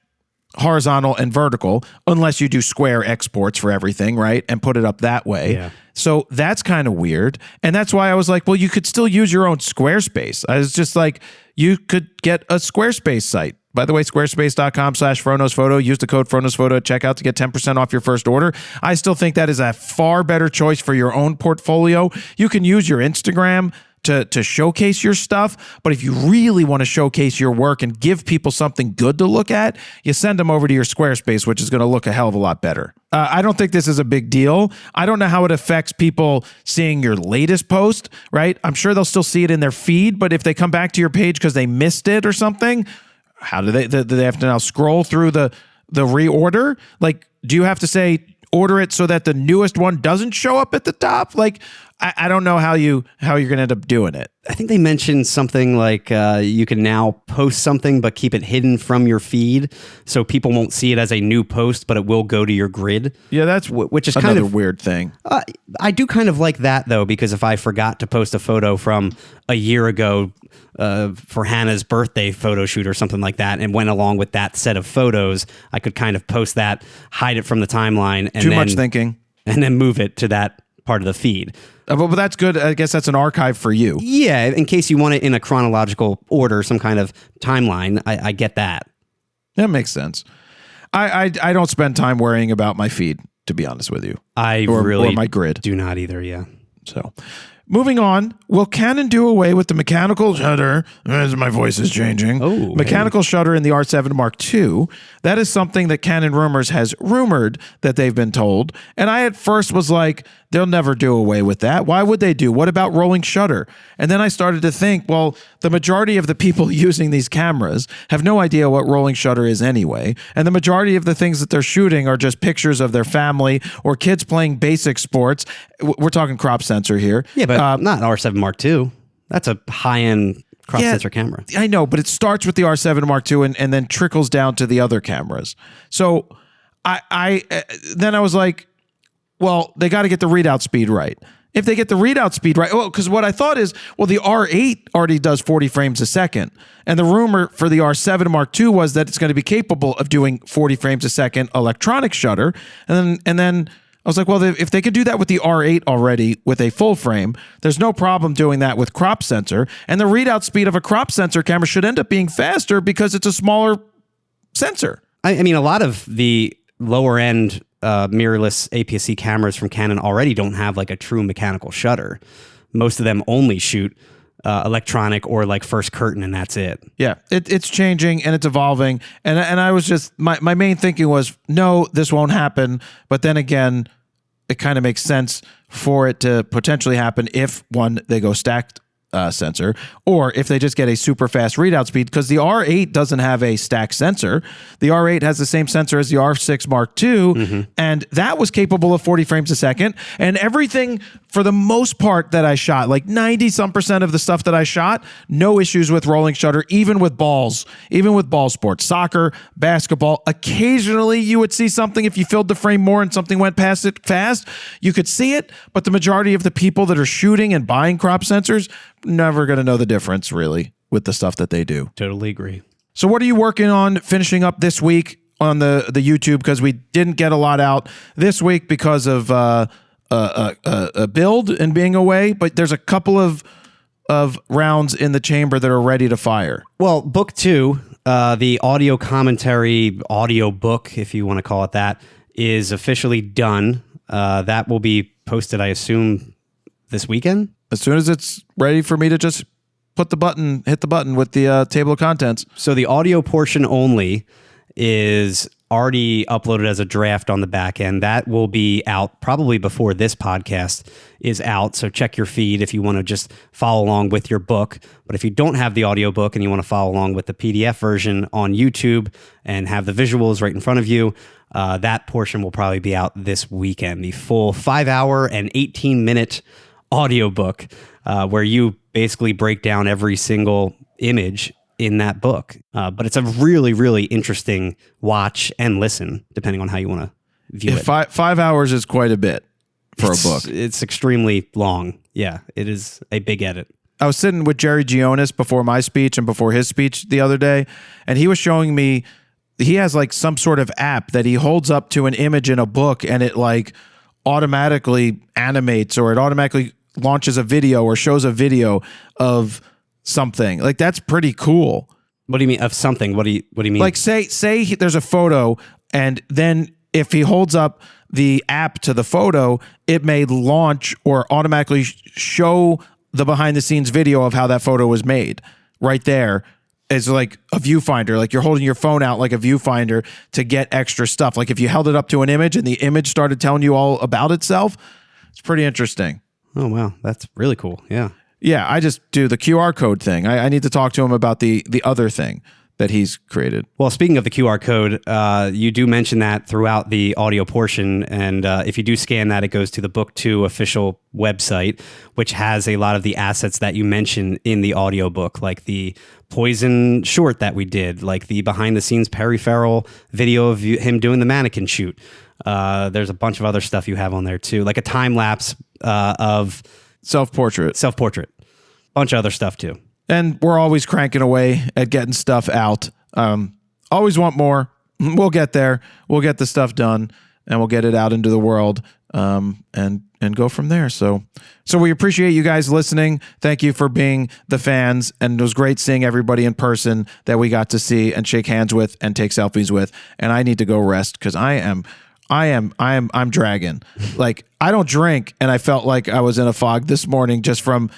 horizontal and vertical unless you do square exports for everything, right? And put it up that way. Yeah. So that's kind of weird. And that's why I was like, well, you could still use your own Squarespace. I was just like, you could get a Squarespace site, By the way, squarespace.com/FronosPhoto. Use the code FronosPhoto at checkout to get 10% off your first order. I still think that is a far better choice for your own portfolio. You can use your Instagram to showcase your stuff, but if you really want to showcase your work and give people something good to look at, you send them over to your Squarespace, which is going to look a hell of a lot better. I don't think this is a big deal. I don't know how it affects people seeing your latest post, right? I'm sure they'll still see it in their feed, but if they come back to your page because they missed it or something, how do they have to now scroll through the reorder? Like, do you have to say order it so that the newest one doesn't show up at the top? Like, I don't know how you're going to end up doing it. I think they mentioned something like you can now post something but keep it hidden from your feed, so people won't see it as a new post, but it will go to your grid. Yeah, that's which is another kind of weird thing. I do kind of like that though, because if I forgot to post a photo from a year ago for Hannah's birthday photo shoot or something like that, and went along with that set of photos, I could kind of post that, hide it from the timeline, and Too much thinking, and then move it to that part of the feed. But that's good. I guess that's an archive for you. Yeah, in case you want it in a chronological order, some kind of timeline. I get that. That makes sense. I don't spend time worrying about my feed, to be honest with you. Or my grid. Do not either, yeah. So, moving on, will Canon do away with the mechanical shutter? As my voice is changing. Oh, mechanical shutter in the R7 Mark II. That is something that Canon Rumors has rumored that they've been told. And I at first was like, they'll never do away with that. Why would they do? What about rolling shutter? And then I started to think, well, the majority of the people using these cameras have no idea what rolling shutter is anyway. And the majority of the things that they're shooting are just pictures of their family or kids playing basic sports. We're talking crop sensor here. Yeah, but not R7 Mark II. That's a high-end crop sensor camera. I know, but it starts with the R7 Mark II and then trickles down to the other cameras. So then I was like, well, they got to get the readout speed right. If they get the readout speed right, well, because what I thought is, well, the R8 already does 40 frames a second. And the rumor for the R7 Mark II was that it's going to be capable of doing 40 frames a second electronic shutter. And then I was like, well, if they could do that with the R8 already with a full frame, there's no problem doing that with crop sensor. And the readout speed of a crop sensor camera should end up being faster because it's a smaller sensor. I mean, a lot of the lower end mirrorless APS-C cameras from Canon already don't have like a true mechanical shutter. Most of them only shoot electronic or like first curtain, and that's it. Yeah, it's changing and it's evolving. And I was just, my main thinking was, no, this won't happen. But then again, it kind of makes sense for it to potentially happen if, one, they go stacked sensor, or if they just get a super fast readout speed, because the R8 doesn't have a stack sensor. The R8 has the same sensor as the R6 Mark II, and that was capable of 40 frames a second. And everything, for the most part that I shot, like 90% of the stuff that I shot, no issues with rolling shutter, even with ball sports, soccer, basketball. Occasionally you would see something, if you filled the frame more and something went past it fast, you could see it, but the majority of the people that are shooting and buying crop sensors, never going to know the difference really with the stuff that they do. Totally agree. So what are you working on finishing up this week on the YouTube? Because we didn't get a lot out this week because of a build and being away, but there's a couple of rounds in the chamber that are ready to fire. Well, book 2, the audio commentary audio book, if you want to call it that, is officially done. That will be posted, I assume, this weekend. As soon as it's ready for me to just hit the button with the table of contents. So the audio portion only is already uploaded as a draft on the back end. That will be out probably before this podcast is out. So check your feed if you want to just follow along with your book. But if you don't have the audio book and you want to follow along with the PDF version on YouTube and have the visuals right in front of you, that portion will probably be out this weekend. The full 5-hour and 18-minute audiobook where you basically break down every single image in that book. But it's a really, really interesting watch and listen, depending on how you want to view it. 5 hours is quite a bit for a book. It's extremely long. Yeah, it is a big edit. I was sitting with Jerry Gionis before my speech and before his speech the other day, and he was showing me, he has like some sort of app that he holds up to an image in a book and it like automatically animates, or it automatically launches a video or shows a video of something. Like, that's pretty cool. What do you mean of something? What do you mean? Like say there's a photo, and then if he holds up the app to the photo, it may launch or automatically show the behind the scenes video of how that photo was made right there as like a viewfinder. Like you're holding your phone out like a viewfinder to get extra stuff. Like if you held it up to an image and the image started telling you all about itself, it's pretty interesting. Oh, wow. That's really cool. Yeah. Yeah, I just do the QR code thing. I need to talk to him about the other thing that he's created. Well, speaking of the QR code, you do mention that throughout the audio portion. And if you do scan that, it goes to the Book 2 official website, which has a lot of the assets that you mention in the audiobook, like the Poison short that we did, like the behind the scenes Perry Farrell video of him doing the mannequin shoot. There's a bunch of other stuff you have on there too, like a time lapse of Self-portrait. Bunch of other stuff too. And we're always cranking away at getting stuff out. Always want more. We'll get there. We'll get the stuff done, and we'll get it out into the world, and go from there. So we appreciate you guys listening. Thank you for being the fans, and it was great seeing everybody in person that we got to see and shake hands with and take selfies with. And I need to go rest because I'm dragging. Like I don't drink, and I felt like I was in a fog this morning just from.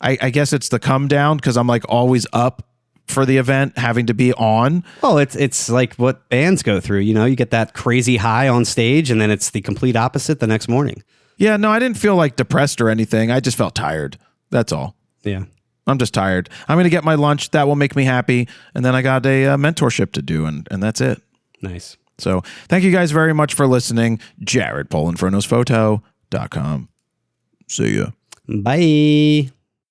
I guess it's the come down because I'm like always up for the event, having to be on. Well, it's like what bands go through. You know, you get that crazy high on stage, and then it's the complete opposite the next morning. Yeah, no, I didn't feel like depressed or anything. I just felt tired. That's all. Yeah. I'm just tired. I'm going to get my lunch. That will make me happy. And then I got a mentorship to do, and that's it. Nice. So thank you guys very much for listening. Jared, PolinFronosphoto.com. See ya. Bye.